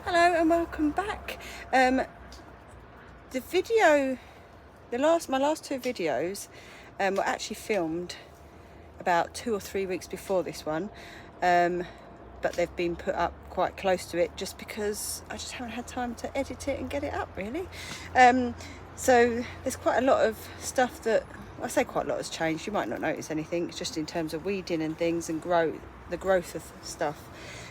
Hello and welcome back. The video, my last two videos were actually filmed about 2 or 3 weeks before this one, but they've been put up quite close to it just because I just haven't had time to edit it and get it up really. So there's quite a lot of stuff that, I say quite a lot has changed. You might not notice anything, it's just in terms of weeding and things and the growth of stuff,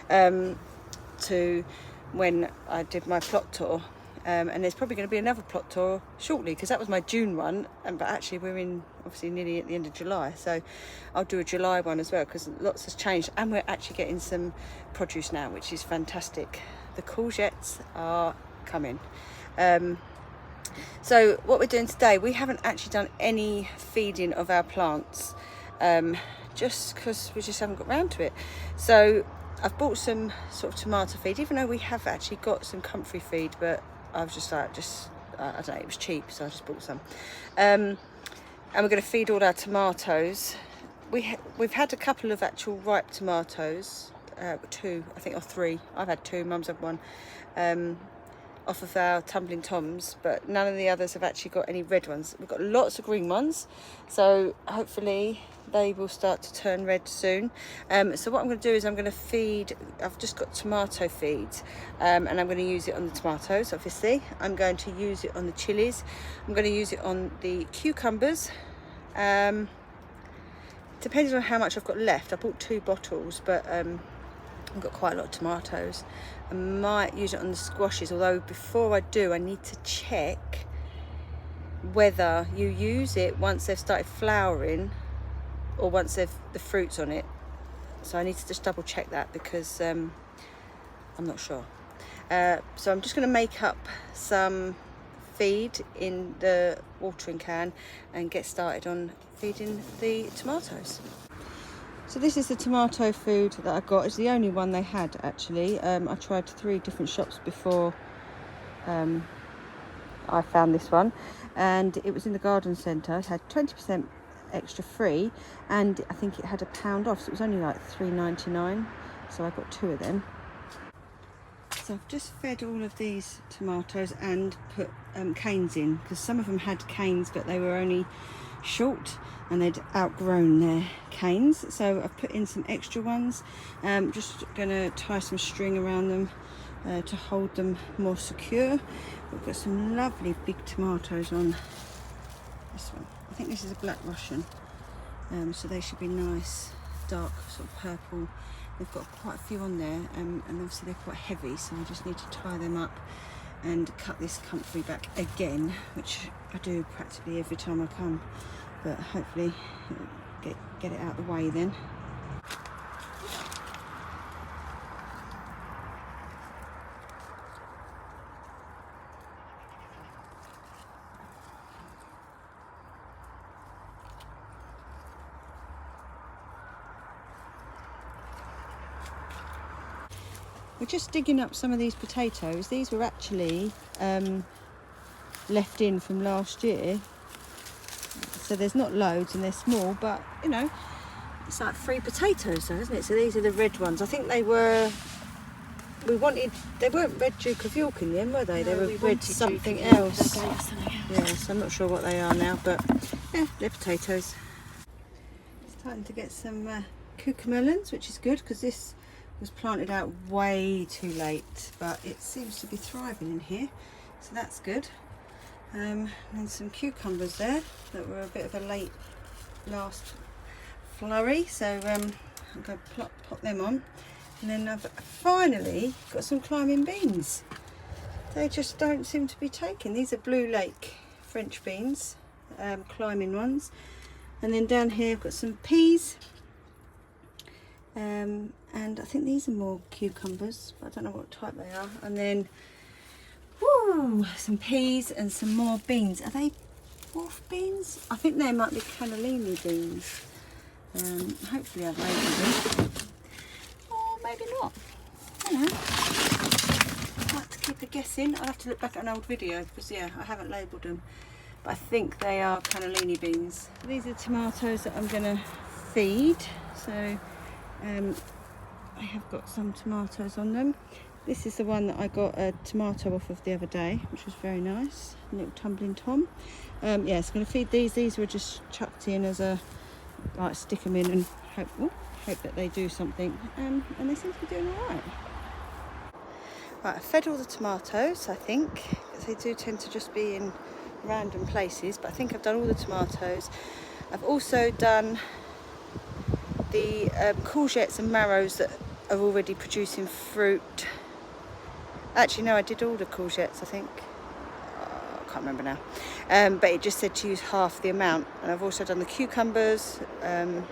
to when I did my plot tour, and there's probably going to be another plot tour shortly because that was my June one, but actually we're in obviously nearly at the end of July, so I'll do a July one as well because lots has changed and we're actually getting some produce now, which is fantastic. The courgettes are coming. So what we're doing today, we haven't actually done any feeding of our plants, just because we just haven't got round to it. So I've bought some sort of tomato feed, even though we have actually got some comfrey feed, but I was just like, I don't know, it was cheap, so I just bought some. And we're going to feed all our tomatoes. We've had a couple of actual ripe tomatoes, 2, I think, or 3. I've had 2, Mum's had 1, off of our tumbling toms, but none of the others have actually got any red ones. We've got lots of green ones, so hopefully they will start to turn red soon. So what I'm going to do is I'm going to feed, I've just got tomato feed, and I'm going to use it on the tomatoes, obviously. I'm going to use it on the chilies. I'm going to use it on the cucumbers. Depending on how much I've got left. I bought 2 bottles, but I've got quite a lot of tomatoes. I might use it on the squashes, although before I do I need to check whether you use it once they've started flowering or once they've the fruits on it. So I need to just double check that because I'm not sure. So I'm just going to make up some feed in the watering can and get started on feeding the tomatoes. So this is the tomato food that I got. It's the only one they had actually. I tried 3 different shops before I found this one, and it was in the garden centre. It had 20% extra free, and I think it had £1 off, so it was only like £3.99. So I got 2 of them. So I've just fed all of these tomatoes and put canes in, because some of them had canes but they were only short and they'd outgrown their canes, so I've put in some extra ones. Just gonna tie some string around them to hold them more secure. We've got some lovely big tomatoes on this one. I think this is a Black Russian, so they should be nice dark sort of purple. They've got quite a few on there, and obviously they're quite heavy, so I just need to tie them up and cut this comfrey back again, which I do practically every time I come, but hopefully get it out of the way then. We're just digging up some of these potatoes. These were actually left in from last year, so there's not loads and they're small, but you know, it's like 3 potatoes though, isn't it? So these are the red ones. I think they weren't red Duke of York in the end, were they? No, they were red something else. Yeah, so I'm not sure what they are now, but yeah, they're potatoes. It's starting to get some cucamelons, which is good because this was planted out way too late, but it seems to be thriving in here, so that's good. And some cucumbers there that were a bit of a late last flurry, so I'm going to pop them on. And then I've finally got some climbing beans. They just don't seem to be taking. These are Blue Lake French beans, climbing ones. And then down here I've got some peas, and I think these are more cucumbers, but I don't know what type they are. And then some peas and some more beans. Are they dwarf beans? I think they might be cannellini beans. Hopefully I've labelled them, or maybe not. I don't know. I'd like to keep a guessing. I'll have to look back at an old video because yeah, I haven't labelled them, but I think they are cannellini beans. These are tomatoes that I'm going to feed. So I have got some tomatoes on them. This is the one that I got a tomato off of the other day, which was very nice. A little tumbling tom. Yeah, it's going to feed these. These were just chucked in as a, like, stick them in and hope that they do something. And they seem to be doing all right. Right, I fed all the tomatoes, I think, because they do tend to just be in random places. But I think I've done all the tomatoes. I've also done the courgettes and marrows that are already producing fruit. Actually, no, I did all the courgettes, I think. I can't remember now. But it just said to use half the amount. And I've also done the cucumbers and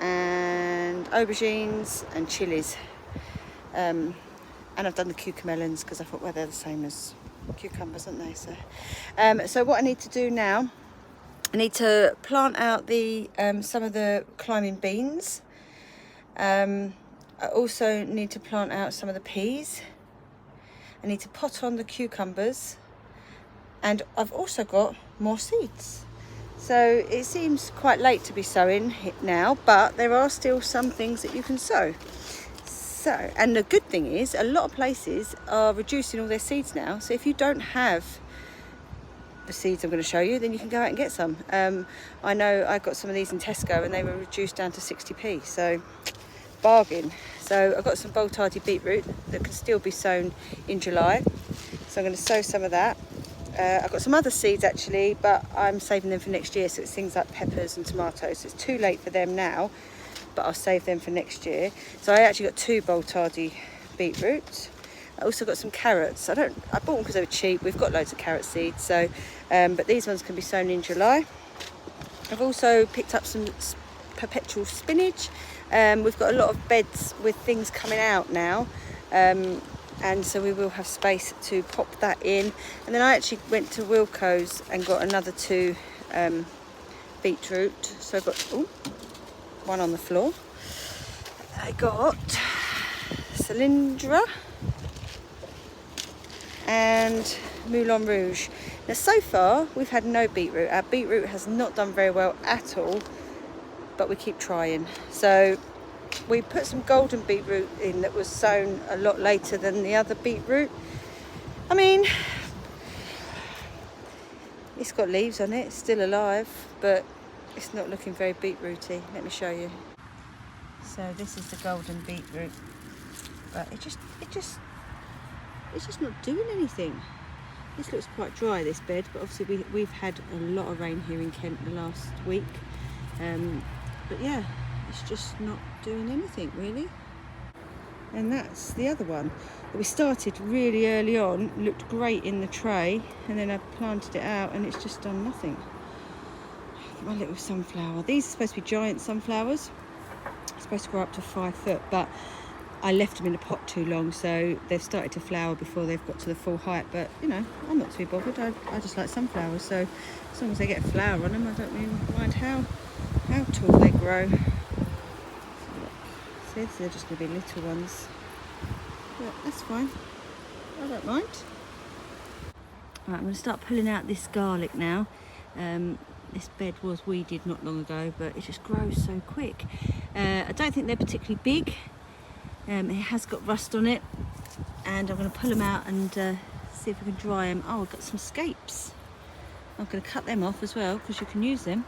aubergines and chilies. And I've done the cucamelons because I thought, well, they're the same as cucumbers, aren't they? So what I need to do now, I need to plant out the some of the climbing beans. I also need to plant out some of the peas. I need to pot on the cucumbers, and I've also got more seeds. So it seems quite late to be sowing it now, but there are still some things that you can sow. So, and the good thing is, a lot of places are reducing all their seeds now. So if you don't have the seeds I'm going to show you, then you can go out and get some. I know I got some of these in Tesco and they were reduced down to 60p, so bargain. So I've got some boltardy beetroot that can still be sown in July, so I'm going to sow some of that. I've got some other seeds actually, but I'm saving them for next year, so it's things like peppers and tomatoes. So it's too late for them now, but I'll save them for next year. So I actually got 2 boltardy beetroots. I also got some carrots. I bought them because they were cheap. We've got loads of carrot seeds, so but these ones can be sown in July. I've also picked up some perpetual spinach. We've got a lot of beds with things coming out now, and so we will have space to pop that in. And then I actually went to Wilko's and got another 2 beetroot. So I've got one on the floor. I got Cylindra and Moulin Rouge. Now so far we've had no beetroot. Our beetroot has not done very well at all, but we keep trying. So we put some golden beetroot in that was sown a lot later than the other beetroot. I mean, it's got leaves on it, it's still alive, but it's not looking very beetrooty. Let me show you. So this is the golden beetroot, but it's just not doing anything. This looks quite dry, this bed, but obviously we've had a lot of rain here in Kent the last week. But yeah, it's just not doing anything really. And that's the other one that we started really early on, looked great in the tray, and then I planted it out and it's just done nothing. My little sunflower. These are supposed to be giant sunflowers. It's supposed to grow up to 5 foot, but I left them in the pot too long, so they've started to flower before they've got to the full height. But you know, I'm not too bothered. I just like sunflowers, so as long as they get a flower on them, I don't really mind how tall they grow. See, they're just going to be little ones, but that's fine. I don't mind. Right, I'm going to start pulling out this garlic now. This bed was weeded not long ago, but it just grows so quick. I don't think they're particularly big. It has got rust on it, and I'm going to pull them out and see if we can dry them. Oh, I've got some scapes. I'm going to cut them off as well because you can use them,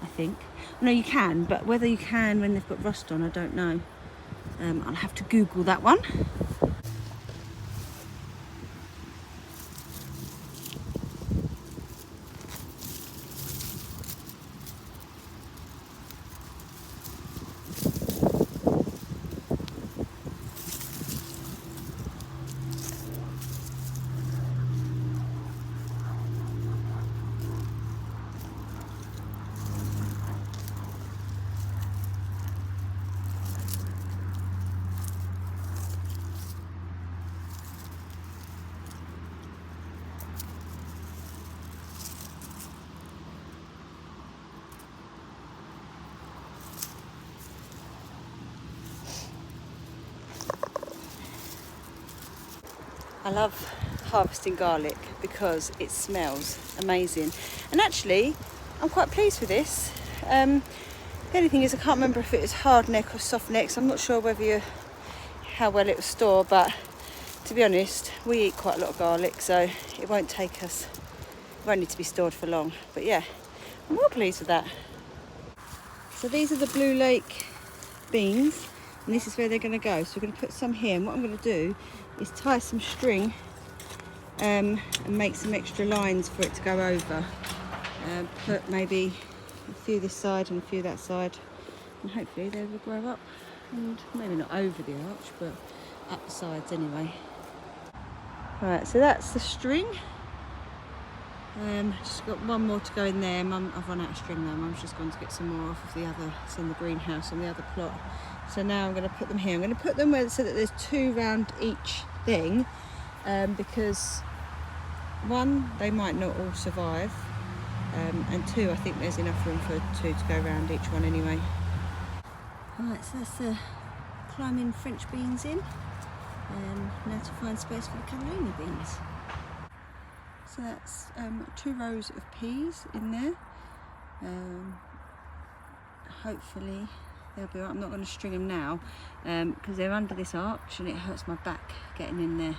I think. No, you can, but whether you can when they've got rust on, I don't know. I'll have to Google that one. I love harvesting garlic because it smells amazing, and actually I'm quite pleased with this. The only thing is I can't remember if it was hard neck or soft neck, so I'm not sure whether you how well it will store, but to be honest, we eat quite a lot of garlic, so it won't take us, it won't need to be stored for long. But yeah, I'm well pleased with that. So these are the Blue Lake beans, and this is where they're going to go. So we're going to put some here, and what I'm going to do is tie some string and make some extra lines for it to go over. Put maybe a few this side and a few that side, and hopefully they will grow up, and maybe not over the arch, but up the sides anyway. Right, so that's the string. Just got one more to go in there. I've run out of string now. Mum's just gone to get some more off of the other, it's in the greenhouse on the other plot. So now I'm going to put them here. I'm going to put them where, so that there's 2 round each thing, because 1, they might not all survive, and 2, I think there's enough room for 2 to go around each one anyway. Alright, so that's the climbing French beans in. Now to find space for the cannellini beans. So that's 2 rows of peas in there. Hopefully they'll be alright. I'm not going to string them now because they're under this arch and it hurts my back getting in there.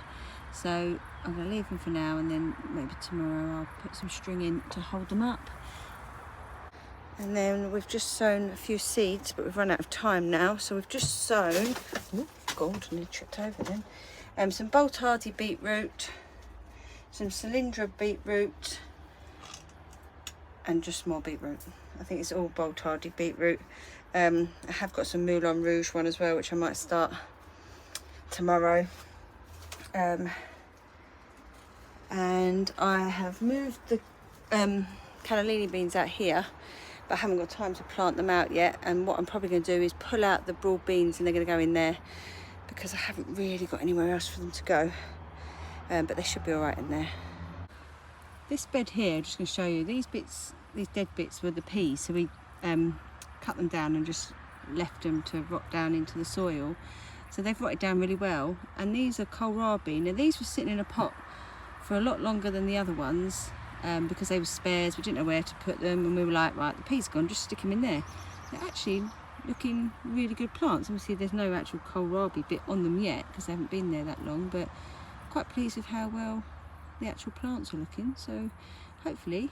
So I'm going to leave them for now, and then maybe tomorrow I'll put some string in to hold them up. And then we've just sown a few seeds, but we've run out of time now. So we've just sown, oh God, I nearly tripped over then. Some bolt hardy beetroot, some cylindra beetroot, and just more beetroot. I think it's all bolt hardy beetroot. I have got some Moulin Rouge one as well, which I might start tomorrow. And I have moved the cannellini beans out here, but I haven't got time to plant them out yet. And what I'm probably going to do is pull out the broad beans, and they're going to go in there because I haven't really got anywhere else for them to go. But they should be all right in there. This bed here, I'm just going to show you, these bits, these dead bits were the peas, so we cut them down and just left them to rot down into the soil. So they've rotted down really well. And these are kohlrabi. Now these were sitting in a pot for a lot longer than the other ones because they were spares. We didn't know where to put them, and we were like, right, the peas are gone, just stick them in there. They're actually looking really good plants. Obviously there's no actual kohlrabi bit on them yet because they haven't been there that long, but quite pleased with how well the actual plants are looking. So hopefully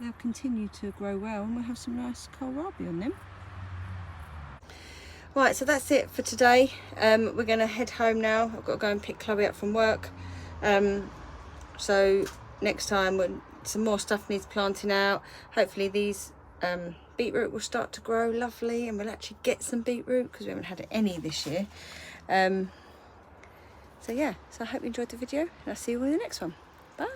they'll continue to grow well, and we'll have some nice kohlrabi on them. Right, so that's it for today. We're going to head home now. I've got to go and pick Chloe up from work. So next time when some more stuff needs planting out, hopefully these beetroot will start to grow lovely, and we'll actually get some beetroot because we haven't had any this year. So yeah, so I hope you enjoyed the video, and I'll see you all in the next one. Bye.